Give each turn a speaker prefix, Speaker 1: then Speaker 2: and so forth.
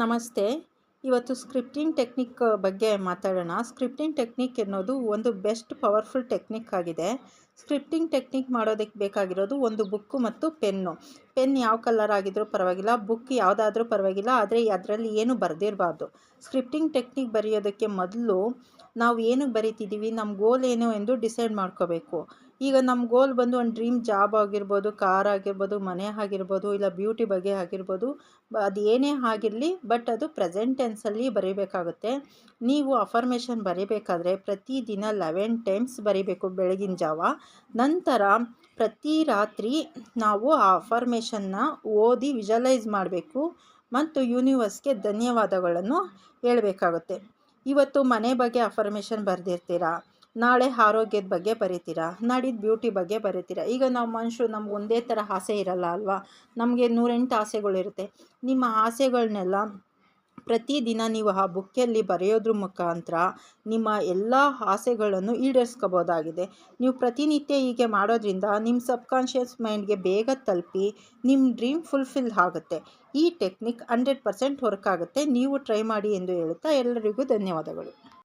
Speaker 1: ನಮಸ್ತೆ. ಇವತ್ತು scripting technique ಬಗ್ಗೆ ಮಾತಾಡೋಣ. ಸ್ಕ್ರಿಪ್ಟಿಂಗ್ ಟೆಕ್ನಿಕ್ ಎನ್ನೋದು ಒಂದು ಬೆಸ್ಟ್ ಪವರ್ಫುಲ್ ಟೆಕ್ನಿಕ್ ಆಗಿದೆ. ಸ್ಕ್ರಿಪ್ಟಿಂಗ್ ಟೆಕ್ನಿಕ್ ಮಾಡೋದಕ್ಕೆ ಬೇಕಾಗಿರೋದು ಒಂದು ಬುಕ್ಕು ಮತ್ತು ಪೆನ್ನು. ಪೆನ್ ಯಾವ ಕಲರ್ ಆಗಿದ್ರೂ ಪರವಾಗಿಲ್ಲ, ಬುಕ್ ಯಾವುದಾದ್ರೂ ಪರವಾಗಿಲ್ಲ, ಆದರೆ ಅದರಲ್ಲಿ ಏನು ಬರೆದಿರಬಾರ್ದು. ಸ್ಕ್ರಿಪ್ಟಿಂಗ್ ಟೆಕ್ನಿಕ್ ಬರೆಯೋದಕ್ಕೆ ಮೊದಲು ನಾವು ಏನಕ್ಕೆ ಬರಿತಿದ್ದೀವಿ, ನಮ್ಮ ಗೋಲ್ ಏನು ಎಂದು ಡಿಸೈಡ್ ಮಾಡ್ಕೋಬೇಕು. ಈಗ ನಮ್ಮ ಗೋಲ್ ಬಂದು ಒಂದು ಡ್ರೀಮ್ ಜಾಬ್ ಆಗಿರ್ಬೋದು, ಕಾರ್ ಆಗಿರ್ಬೋದು, ಮನೆ ಆಗಿರ್ಬೋದು, ಇಲ್ಲ ಬ್ಯೂಟಿ ಬಗ್ಗೆ ಆಗಿರ್ಬೋದು, ಅದು ಏನೇ ಆಗಿರಲಿ, ಬಟ್ ಅದು ಪ್ರೆಸೆಂಟ್ ಟೆನ್ಸಲ್ಲಿ ಬರೀಬೇಕಾಗುತ್ತೆ. ನೀವು ಅಫರ್ಮೇಷನ್ ಬರೀಬೇಕಾದ್ರೆ ಪ್ರತಿದಿನ 11 ಟೈಮ್ಸ್ ಬರೀಬೇಕು ಬೆಳಗಿನ ಜಾವ. ನಂತರ ಪ್ರತಿ ರಾತ್ರಿ ನಾವು ಆ ಅಫರ್ಮೇಷನ್ನ ಓದಿ ವಿಜುವಲೈಸ್ ಮಾಡಬೇಕು ಮತ್ತು ಯೂನಿವರ್ಸ್ಗೆ ಧನ್ಯವಾದಗಳನ್ನು ಹೇಳಬೇಕಾಗುತ್ತೆ. ಇವತ್ತು ಮನೆ ಬಗ್ಗೆ ಅಫರ್ಮೇಷನ್ ಬರೆದಿರ್ತೀರಾ, ನಾಳೆ ಆರೋಗ್ಯದ ಬಗ್ಗೆ ಬರೀತೀರಾ, ನಾಡಿದ್ದು ಬ್ಯೂಟಿ ಬಗ್ಗೆ ಬರೀತೀರಾ. ಈಗ ನಾವು ಮನುಷ್ಯರು ನಮ್ಗೆ ಒಂದೇ ಥರ ಆಸೆ ಇರಲ್ಲ ಅಲ್ವಾ, ನಮಗೆ 108 ಆಸೆಗಳಿರುತ್ತೆ. ನಿಮ್ಮ ಆಸೆಗಳನ್ನೆಲ್ಲ ಪ್ರತಿದಿನ ನೀವು ಆ ಬುಕ್ಕಲ್ಲಿ ಬರೆಯೋದ್ರ ಮುಖಾಂತರ ನಿಮ್ಮ ಎಲ್ಲ ಆಸೆಗಳನ್ನು ಈಡೇರಿಸ್ಕೋಬೋದಾಗಿದೆ. ನೀವು ಪ್ರತಿನಿತ್ಯ ಹೀಗೆ ಮಾಡೋದ್ರಿಂದ ನಿಮ್ಮ ಸಬ್ಕಾನ್ಷಿಯಸ್ ಮೈಂಡ್ಗೆ ಬೇಗ ತಲುಪಿ ನಿಮ್ಮ ಡ್ರೀಮ್ ಫುಲ್ಫಿಲ್ ಆಗುತ್ತೆ. ಈ ಟೆಕ್ನಿಕ್ 100% ವರ್ಕ್ ಆಗುತ್ತೆ. ನೀವು ಟ್ರೈ ಮಾಡಿ ಎಂದು ಹೇಳುತ್ತಾ ಎಲ್ಲರಿಗೂ ಧನ್ಯವಾದಗಳು.